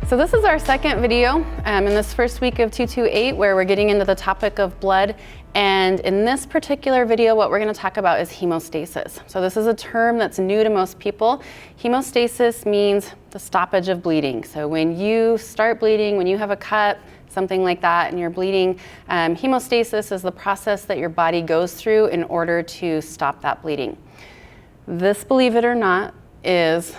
So this is our second video in this first week of 228 where we're getting into the topic of blood. And in this particular video, what we're going to talk about is hemostasis. So this is a term that's new to most people. Hemostasis means the stoppage of bleeding. So when you start bleeding, when you have a cut, something like that, and you're bleeding, hemostasis is the process that your body goes through in order to stop that bleeding. This, believe it or not, is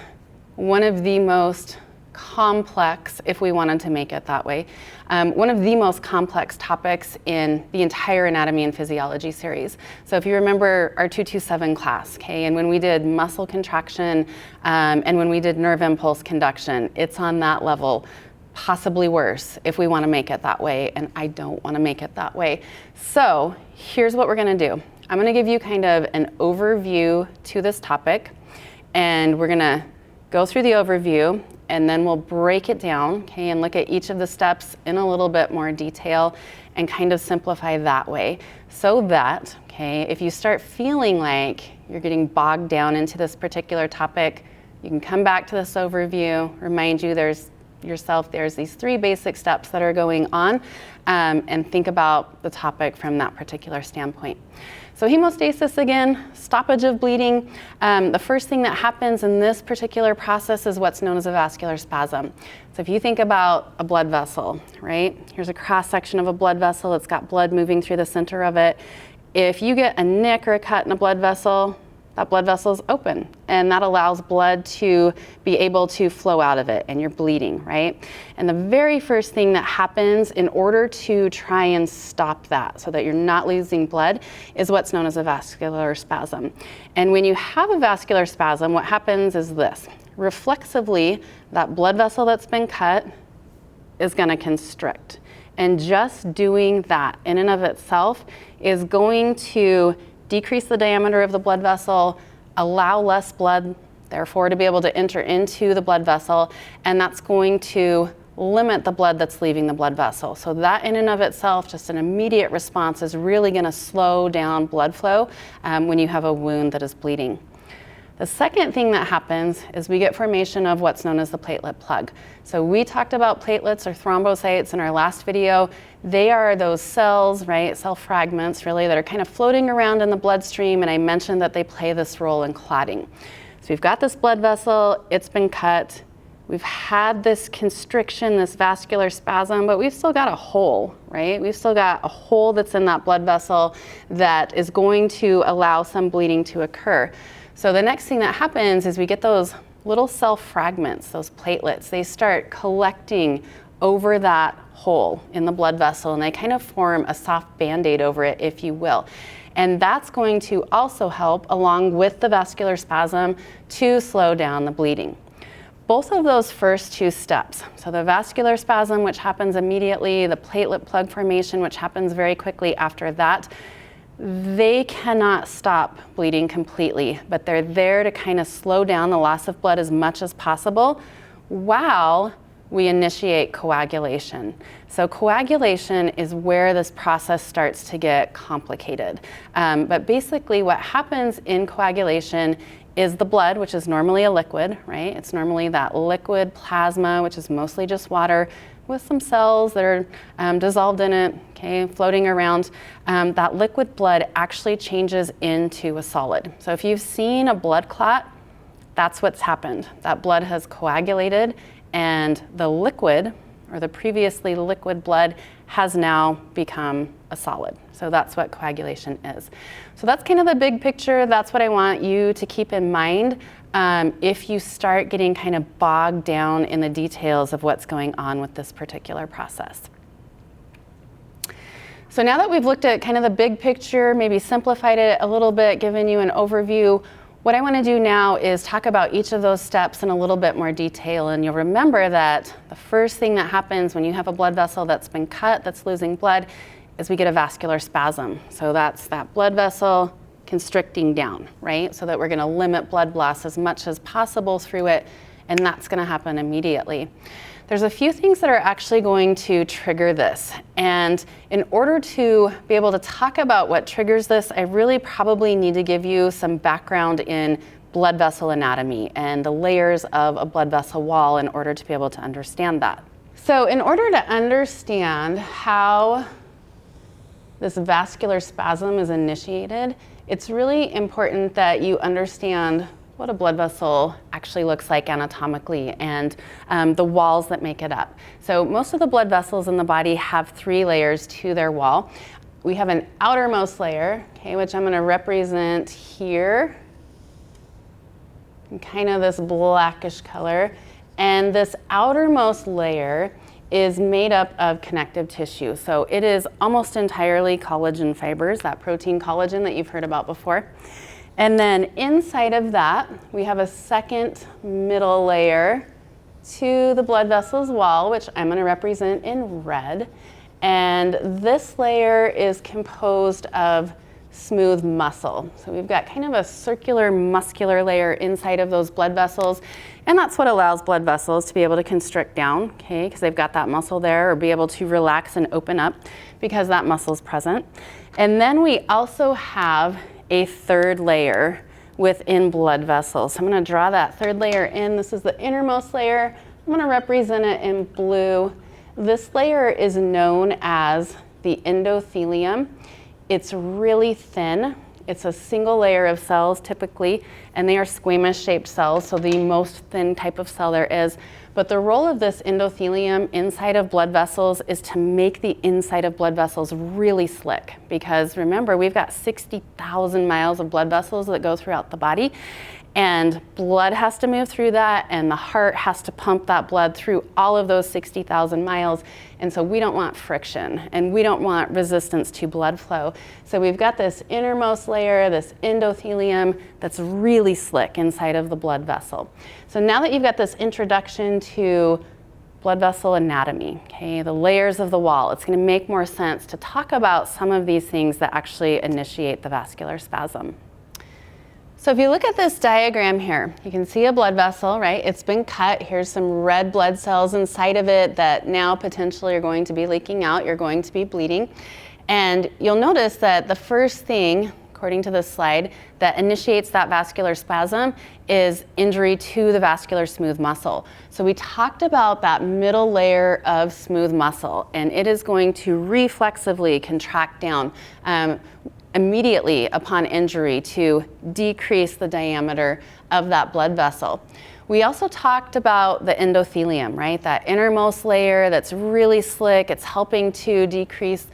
one of the most complex, if we wanted to make it that way, one of the most complex topics in the entire anatomy and physiology series. So if you remember our 227 class, okay, and when we did muscle contraction and when we did nerve impulse conduction, it's on that level, possibly worse if we want to make it that way, and I don't want to make it that way. So here's what we're going to do. I'm going to give you kind of an overview to this topic, and we're going to go through the overview, and then we'll break it down, okay, and look at each of the steps in a little bit more detail and kind of simplify that way so that, okay, if you start feeling like you're getting bogged down into this particular topic, you can come back to this overview, remind you there's these three basic steps that are going on, and think about the topic from that particular standpoint. So hemostasis, again, stoppage of bleeding. The first thing that happens in this particular process is what's known as a vascular spasm. So if you think about a blood vessel, right? Here's a cross section of a blood vessel. It's got blood moving through the center of it. If you get a nick or a cut in a blood vessel, that blood vessel is open, and that allows blood to be able to flow out of it, and you're bleeding, right? And the very first thing that happens in order to try and stop that so that you're not losing blood is what's known as a vascular spasm. And when you have a vascular spasm, what happens is this. Reflexively, that blood vessel that's been cut is going to constrict. And just doing that in and of itself is going to decrease the diameter of the blood vessel, allow less blood, therefore, to be able to enter into the blood vessel, and that's going to limit the blood that's leaving the blood vessel. So that in and of itself, just an immediate response, is really going to slow down blood flow when you have a wound that is bleeding. The second thing that happens is we get formation of what's known as the platelet plug. So we talked about platelets or thrombocytes in our last video. They are those cells, right, cell fragments really, that are kind of floating around in the bloodstream, and I mentioned that they play this role in clotting. So we've got this blood vessel, it's been cut, we've had this constriction, this vascular spasm, but we've still got a hole, right? We've still got a hole that's in that blood vessel that is going to allow some bleeding to occur. So the next thing that happens is we get those little cell fragments, those platelets. They start collecting over that hole in the blood vessel, and they kind of form a soft Band-Aid over it, if you will. And that's going to also help, along with the vascular spasm, to slow down the bleeding. Both of those first two steps, so the vascular spasm, which happens immediately, the platelet plug formation, which happens very quickly after that, they cannot stop bleeding completely, but they're there to kind of slow down the loss of blood as much as possible while we initiate coagulation. So coagulation is where this process starts to get complicated. But basically what happens in coagulation is the blood, which is normally a liquid, right? It's normally that liquid plasma, which is mostly just water, with some cells that are dissolved in it, okay, floating around. That liquid blood actually changes into a solid. So if you've seen a blood clot, that's what's happened. That blood has coagulated, and the liquid, or the previously liquid blood, has now become a solid. So that's what coagulation is. So that's kind of the big picture. That's what I want you to keep in mind if you start getting kind of bogged down in the details of what's going on with this particular process. So now that we've looked at kind of the big picture, maybe simplified it a little bit, given you an overview, what I want to do now is talk about each of those steps in a little bit more detail. And you'll remember that the first thing that happens when you have a blood vessel that's been cut, that's losing blood, is we get a vascular spasm. So that's that blood vessel constricting down, right? So that we're going to limit blood loss as much as possible through it, and that's going to happen immediately. There's a few things that are actually going to trigger this. And in order to be able to talk about what triggers this, I really probably need to give you some background in blood vessel anatomy and the layers of a blood vessel wall in order to be able to understand that. So in order to understand how this vascular spasm is initiated, it's really important that you understand what a blood vessel actually looks like anatomically and the walls that make it up. So most of the blood vessels in the body have 3 layers to their wall. We have an outermost layer, okay, which I'm going to represent here in kind of this blackish color. And this outermost layer is made up of connective tissue. So it is almost entirely collagen fibers, that protein collagen that you've heard about before. And then inside of that, we have a second middle layer to the blood vessel's wall, which I'm going to represent in red. And this layer is composed of smooth muscle. So we've got kind of a circular muscular layer inside of those blood vessels, and that's what allows blood vessels to be able to constrict down, okay, because they've got that muscle there, or be able to relax and open up because that muscle is present. And then we also have a third layer within blood vessels. So I'm going to draw that third layer in. This is the innermost layer. I'm going to represent it in blue. This layer is known as the endothelium. It's really thin. It's a single layer of cells typically, and they are squamous shaped cells, so the most thin type of cell there is. But the role of this endothelium inside of blood vessels is to make the inside of blood vessels really slick, because remember, we've got 60,000 miles of blood vessels that go throughout the body, and blood has to move through that, and the heart has to pump that blood through all of those 60,000 miles. And so we don't want friction, and we don't want resistance to blood flow. So we've got this innermost layer, this endothelium that's really slick inside of the blood vessel. So now that you've got this introduction to blood vessel anatomy, okay, the layers of the wall, it's going to make more sense to talk about some of these things that actually initiate the vascular spasm. So if you look at this diagram here, you can see a blood vessel, right? It's been cut. Here's some red blood cells inside of it that now potentially are going to be leaking out. You're going to be bleeding. And you'll notice that the first thing, according to this slide, that initiates that vascular spasm is injury to the vascular smooth muscle. So we talked about that middle layer of smooth muscle, and it is going to reflexively contract down immediately upon injury to decrease the diameter of that blood vessel. We also talked about the endothelium, right? That innermost layer that's really slick. It's helping to decrease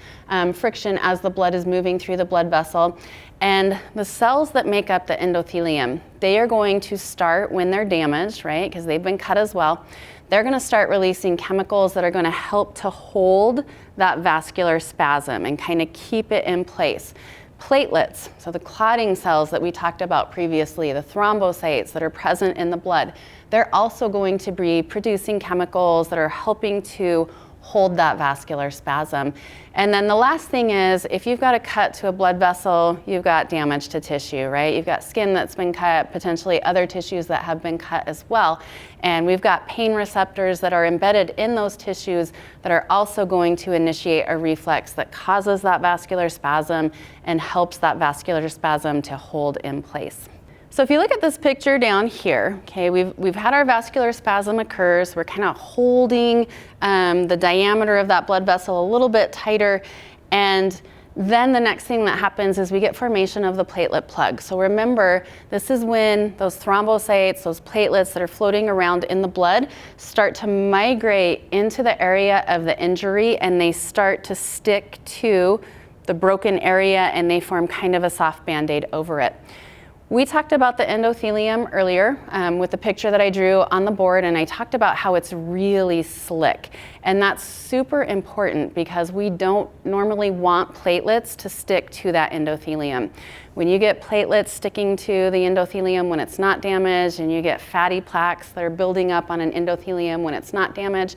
friction as the blood is moving through the blood vessel. And the cells that make up the endothelium, they are going to start when they're damaged, right? Because they've been cut as well. They're going to start releasing chemicals that are going to help to hold that vascular spasm and kind of keep it in place. Platelets, so the clotting cells that we talked about previously, the thrombocytes that are present in the blood, they're also going to be producing chemicals that are helping to hold that vascular spasm. And then the last thing is, if you've got a cut to a blood vessel, you've got damage to tissue, right? You've got skin that's been cut, potentially other tissues that have been cut as well. And we've got pain receptors that are embedded in those tissues that are also going to initiate a reflex that causes that vascular spasm and helps that vascular spasm to hold in place. So if you look at this picture down here, okay, we've had our vascular spasm occur, so we're kind of holding the diameter of that blood vessel a little bit tighter, and then the next thing that happens is we get formation of the platelet plug. So remember, this is when those thrombocytes, those platelets that are floating around in the blood, start to migrate into the area of the injury, and they start to stick to the broken area, and they form kind of a soft Band-Aid over it. We talked about the endothelium earlier with the picture that I drew on the board, and I talked about how it's really slick. And that's super important because we don't normally want platelets to stick to that endothelium. When you get platelets sticking to the endothelium when it's not damaged, and you get fatty plaques that are building up on an endothelium when it's not damaged,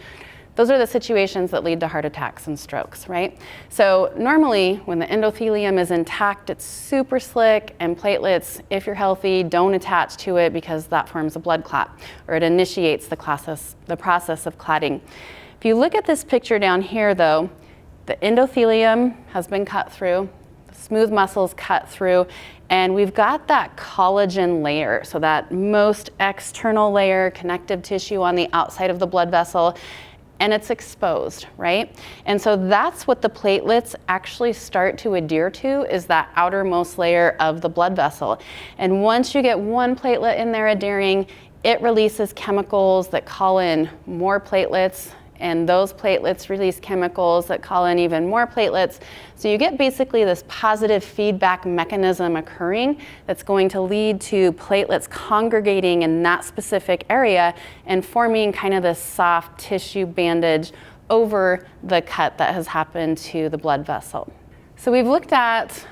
those are the situations that lead to heart attacks and strokes, right? So normally when the endothelium is intact, it's super slick, and platelets, if you're healthy, don't attach to it because that forms a blood clot, or it initiates the process of clotting. If you look at this picture down here though, the endothelium has been cut through, the smooth muscles cut through, And we've got that collagen layer, so that most external layer, connective tissue on the outside of the blood vessel, and it's exposed, right? And so that's what the platelets actually start to adhere to, is that outermost layer of the blood vessel. And once you get one platelet in there adhering, it releases chemicals that call in more platelets, and those platelets release chemicals that call in even more platelets. So you get basically this positive feedback mechanism occurring that's going to lead to platelets congregating in that specific area and forming kind of this soft tissue bandage over the cut that has happened to the blood vessel. So we've looked at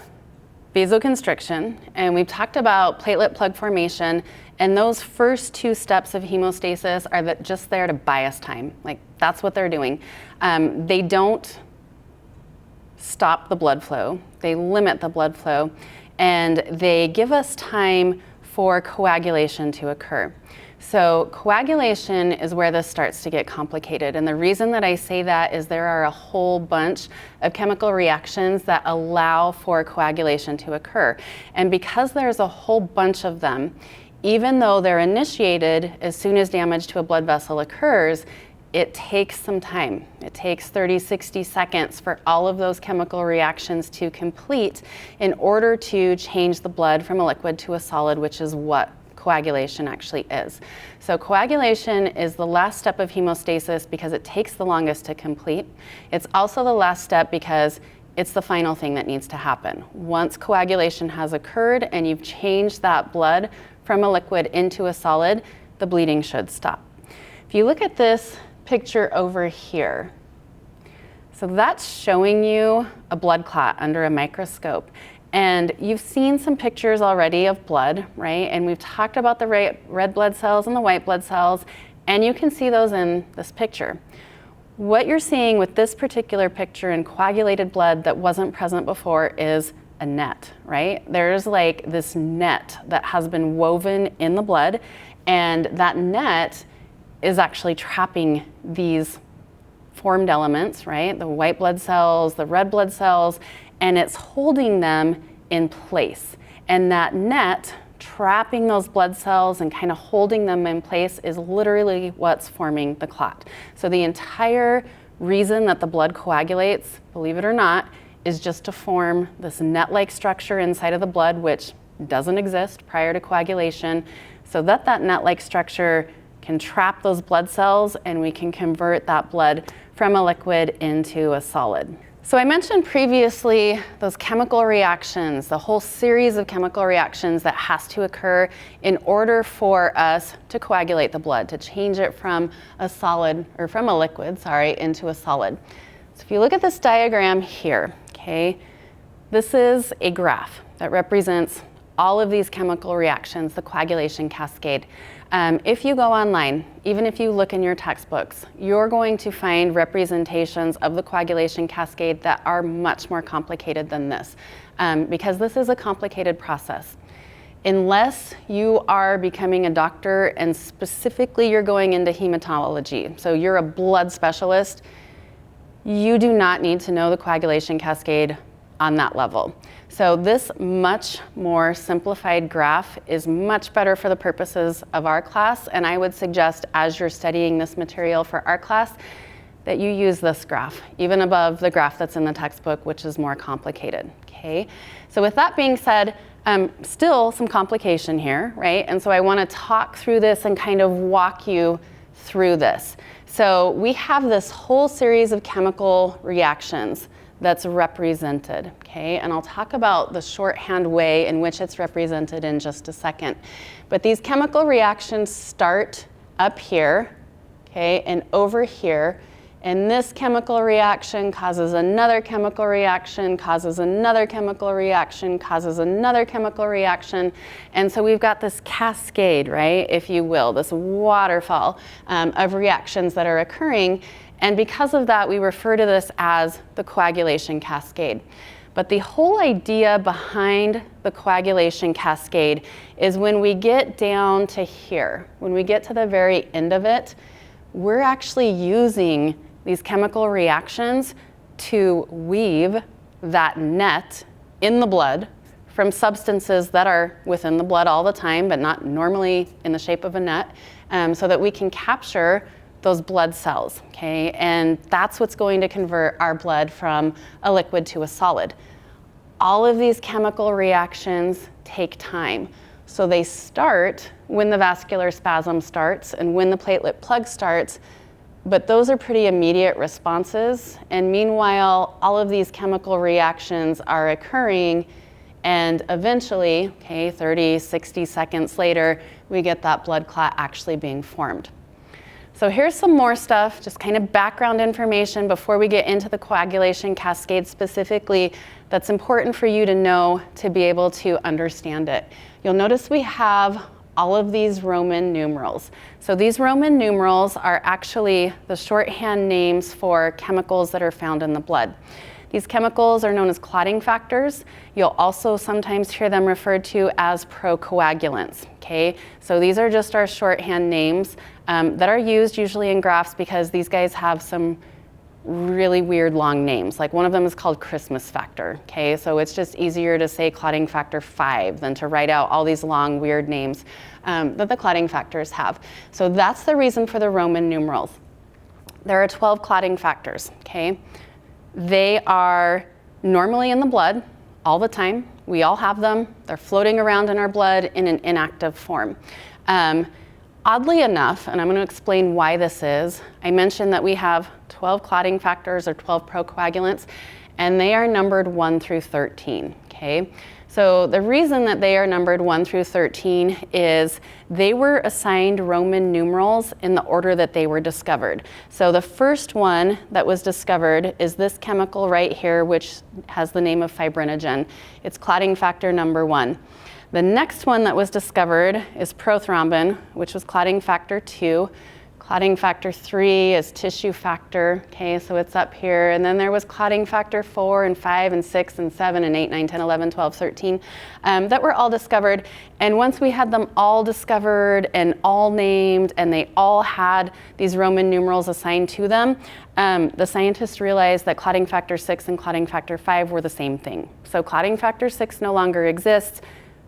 vasoconstriction, and we've talked about platelet plug formation, and those first two steps of hemostasis are just there to buy us time. Like, that's what they're doing. They don't stop the blood flow, they limit the blood flow, and they give us time for coagulation to occur. So coagulation is where this starts to get complicated, and the reason that I say that is there are a whole bunch of chemical reactions that allow for coagulation to occur. And because there's a whole bunch of them, even though they're initiated as soon as damage to a blood vessel occurs, it takes some time. It takes 30, 60 seconds for all of those chemical reactions to complete in order to change the blood from a liquid to a solid, which is what coagulation actually is. So coagulation is the last step of hemostasis because it takes the longest to complete. It's also the last step because it's the final thing that needs to happen. Once coagulation has occurred and you've changed that blood from a liquid into a solid, the bleeding should stop. If you look at this picture over here, so that's showing you a blood clot under a microscope. And you've seen some pictures already of blood, right? And we've talked about the red blood cells and the white blood cells, and you can see those in this picture. What you're seeing with this particular picture in coagulated blood that wasn't present before is a net, right? There's like this net that has been woven in the blood, and that net is actually trapping these formed elements, right? The white blood cells, the red blood cells, and it's holding them in place. And that net trapping those blood cells and kind of holding them in place is literally what's forming the clot. So the entire reason that the blood coagulates, believe it or not, is just to form this net-like structure inside of the blood, which doesn't exist prior to coagulation, so that that net-like structure can trap those blood cells and we can convert that blood from a liquid into a solid. So I mentioned previously those chemical reactions, the whole series of chemical reactions that has to occur in order for us to coagulate the blood, to change it from a solid, or from a liquid, sorry, into a solid. So if you look at this diagram here, okay, this is a graph that represents all of these chemical reactions, the coagulation cascade. If you go online, even if you look in your textbooks, you're going to find representations of the coagulation cascade that are much more complicated than this, because this is a complicated process. Unless you are becoming a doctor and specifically you're going into hematology, so you're a blood specialist, you do not need to know the coagulation cascade on that level. So this much more simplified graph is much better for the purposes of our class, and I would suggest as you're studying this material for our class that you use this graph, even above the graph that's in the textbook, which is more complicated, okay? So with that being said, still some complication here, right? And so I want to talk through this and kind of walk you through this. So we have this whole series of chemical reactions that's represented, okay? And I'll talk about the shorthand way in which it's represented in just a second. But these chemical reactions start up here, okay, and over here. And this chemical reaction causes another chemical reaction, causes another chemical reaction, causes another chemical reaction. And so we've got this cascade, right, if you will, this waterfall of reactions that are occurring. And because of that, we refer to this as the coagulation cascade. But the whole idea behind the coagulation cascade is when we get down to here, when we get to the very end of it, we're actually using these chemical reactions to weave that net in the blood from substances that are within the blood all the time, but not normally in the shape of a net, so that we can capture those blood cells, okay? And that's what's going to convert our blood from a liquid to a solid. All of these chemical reactions take time. So they start when the vascular spasm starts and when the platelet plug starts, but those are pretty immediate responses. And meanwhile, all of these chemical reactions are occurring, and eventually, okay, 30, 60 seconds later, we get that blood clot actually being formed. So here's some more stuff, just kind of background information before we get into the coagulation cascade specifically that's important for you to know to be able to understand it. You'll notice we have all of these Roman numerals. So these Roman numerals are actually the shorthand names for chemicals that are found in the blood. These chemicals are known as clotting factors. You'll also sometimes hear them referred to as procoagulants, okay? So these are just our shorthand names that are used usually in grafts because these guys have some really weird long names. Like one of them is called Christmas factor, okay? So it's just easier to say clotting factor 5 than to write out all these long weird names that the clotting factors have. So that's the reason for the Roman numerals. There are 12 clotting factors, okay? They are normally in the blood all the time. We all have them. They're floating around in our blood in an inactive form. Oddly enough, and I'm going to explain why this is, I mentioned that we have 12 clotting factors or 12 procoagulants, and they are numbered 1 through 13, okay? So the reason that they are numbered 1 through 13 is they were assigned Roman numerals in the order that they were discovered. So the first one that was discovered is this chemical right here, which has the name of fibrinogen. It's clotting factor number 1. The next one that was discovered is prothrombin, which was clotting factor 2. Clotting factor 3 is tissue factor, okay, so it's up here. And then there was clotting factor 4 and 5 and 6 and 7 and 8, 9, 10, 11, 12, 13 that were all discovered. And once we had them all discovered and all named and they all had these Roman numerals assigned to them, the scientists realized that clotting factor 6 and clotting factor 5 were the same thing. So clotting factor 6 no longer exists.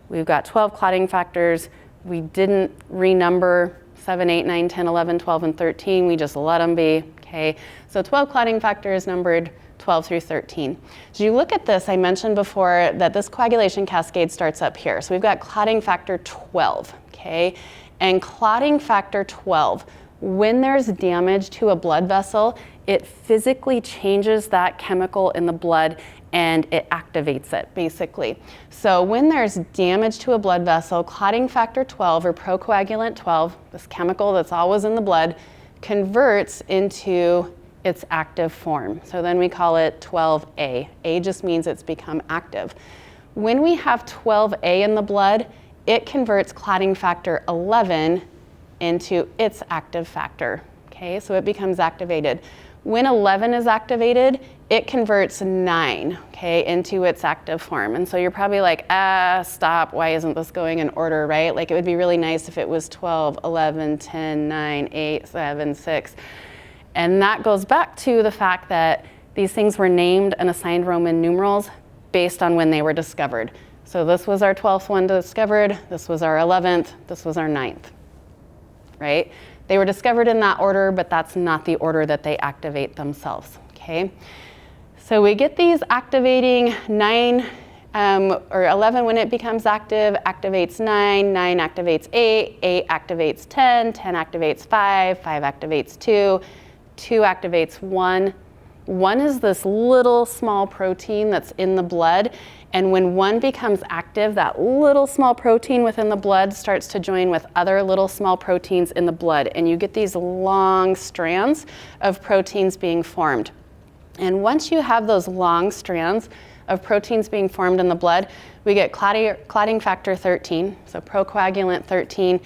We've got 12 clotting factors. We didn't renumber 7, 8, 9, 10, 11, 12, and 13. We just let them be, okay? So 12 clotting factors numbered 12 through 13. As you look at this, I mentioned before that this coagulation cascade starts up here. So we've got clotting factor 12, okay? And clotting factor 12, when there's damage to a blood vessel, it physically changes that chemical in the blood and it activates it, basically. So when there's damage to a blood vessel, clotting factor 12 or procoagulant 12, this chemical that's always in the blood, converts into its active form. So then we call it 12A. A just means it's become active. When we have 12A in the blood, it converts clotting factor 11 into its active factor, okay? So it becomes activated. When 11 is activated, it converts 9, okay, into its active form. And so you're probably like, stop, why isn't this going in order, right? Like it would be really nice if it was 12, 11, 10, 9, 8, 7, 6. And that goes back to the fact that these things were named and assigned Roman numerals based on when they were discovered. So this was our 12th one discovered, this was our 11th, this was our 9th, right? They were discovered in that order, but that's not the order that they activate themselves, okay? So we get these activating 9 or 11 when it becomes active, activates 9, 9 activates 8, 8 activates 10, 10 activates 5, 5 activates 2, 2 activates 1. 1 is this little small protein that's in the blood, and when 1 becomes active, that little small protein within the blood starts to join with other little small proteins in the blood, and you get these long strands of proteins being formed. And once you have those long strands of proteins being formed in the blood, we get clotting factor 13, so procoagulant 13.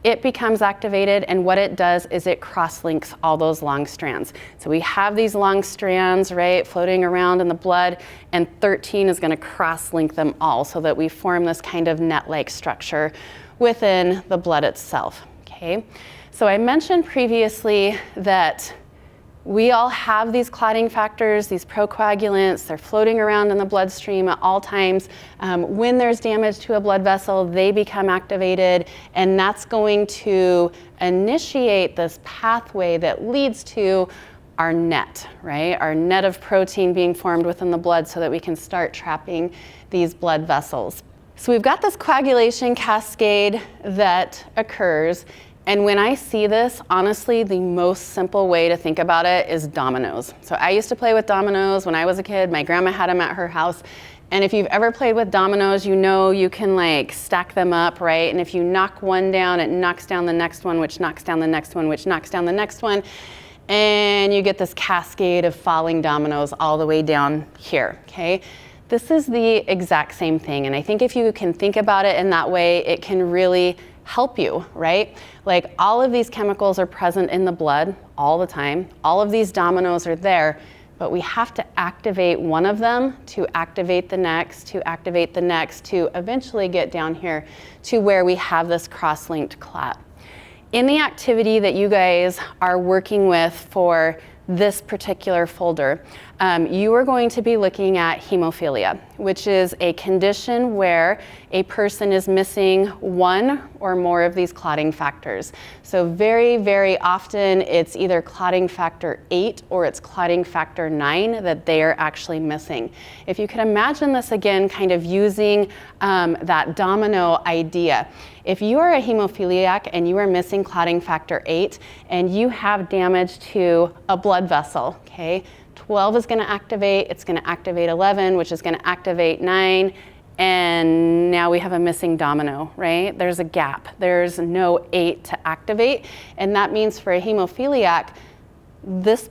It becomes activated, and what it does is it cross-links all those long strands. So we have these long strands, right, floating around in the blood, and 13 is going to cross-link them all so that we form this kind of net-like structure within the blood itself, okay? So I mentioned previously that we all have these clotting factors, these procoagulants. They're floating around in the bloodstream at all times. When there's damage to a blood vessel, they become activated, and that's going to initiate this pathway that leads to our net, right? Our net of protein being formed within the blood so that we can start trapping these blood vessels. So we've got this coagulation cascade that occurs. And when I see this, honestly, the most simple way to think about it is dominoes. So I used to play with dominoes when I was a kid. My grandma had them at her house. And if you've ever played with dominoes, you know you can like stack them up, right? And if you knock one down, it knocks down the next one, which knocks down the next one, which knocks down the next one. And you get this cascade of falling dominoes all the way down here, okay? This is the exact same thing. And I think if you can think about it in that way, it can really help you, right? Like all of these chemicals are present in the blood all the time. All of these dominoes are there, but we have to activate one of them to activate the next, to activate the next, to eventually get down here to where we have this cross-linked clot. In the activity that you guys are working with for this particular folder, you are going to be looking at hemophilia, which is a condition where a person is missing one or more of these clotting factors. So very, very often it's either clotting factor 8 or it's clotting factor 9 that they are actually missing. If you can imagine this again, kind of using that domino idea. If you are a hemophiliac and you are missing clotting factor 8 and you have damage to a blood vessel, okay, 12 is going to activate, it's going to activate 11, which is going to activate 9, and now we have a missing domino, right? There's a gap. There's no 8 to activate, and that means for a hemophiliac, this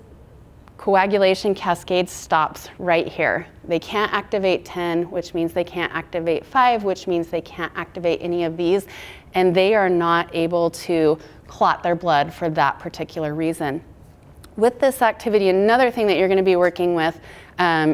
coagulation cascade stops right here. They can't activate 10, which means they can't activate 5, which means they can't activate any of these, and they are not able to clot their blood for that particular reason. With this activity, another thing that you're going to be working with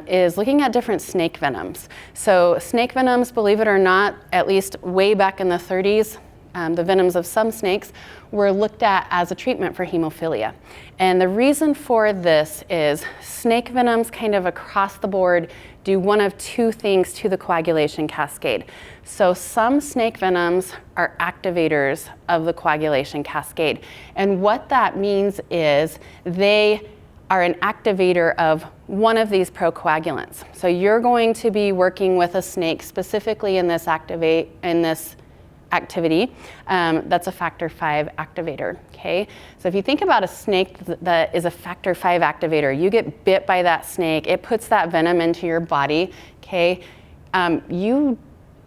is looking at different snake venoms. So snake venoms, believe it or not, at least way back in the 30s, the venoms of some snakes were looked at as a treatment for hemophilia. And the reason for this is snake venoms kind of across the board do one of two things to the coagulation cascade. So some snake venoms are activators of the coagulation cascade. And what that means is they are an activator of one of these procoagulants. So you're going to be working with a snake specifically in this activity that's a factor 5 activator, okay? So if you think about a snake that is a factor 5 activator, you get bit by that snake, it puts that venom into your body, okay? You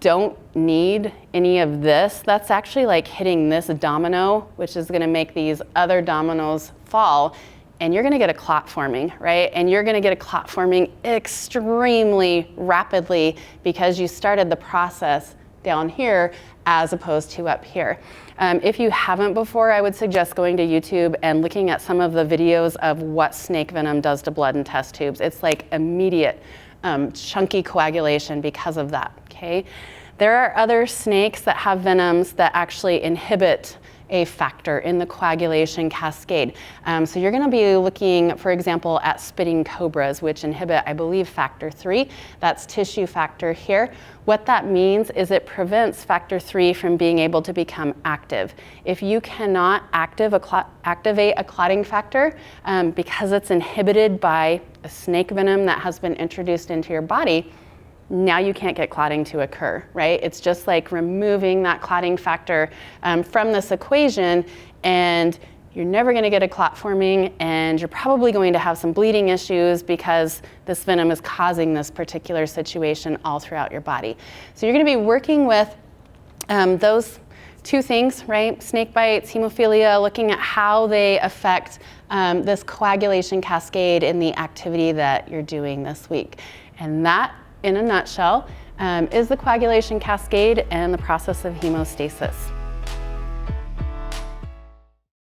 don't need any of this. That's actually like hitting this domino, which is gonna make these other dominoes fall, and you're gonna get a clot forming, right? And you're gonna get a clot forming extremely rapidly because you started the process down here as opposed to up here. If you haven't before, I would suggest going to YouTube and looking at some of the videos of what snake venom does to blood and test tubes. It's like immediate chunky coagulation because of that, okay? There are other snakes that have venoms that actually inhibit a factor in the coagulation cascade. So you're gonna be looking, for example, at spitting cobras, which inhibit, I believe, factor 3. That's tissue factor here. What that means is it prevents factor 3 from being able to become active. If you cannot activate a clotting factor because it's inhibited by a snake venom that has been introduced into your body, now you can't get clotting to occur, right? It's just like removing that clotting factor from this equation, and you're never gonna get a clot forming, and you're probably going to have some bleeding issues because this venom is causing this particular situation all throughout your body. So you're gonna be working with those two things, right? Snake bites, hemophilia, looking at how they affect this coagulation cascade in the activity that you're doing this week. And that, in a nutshell, is the coagulation cascade and the process of hemostasis.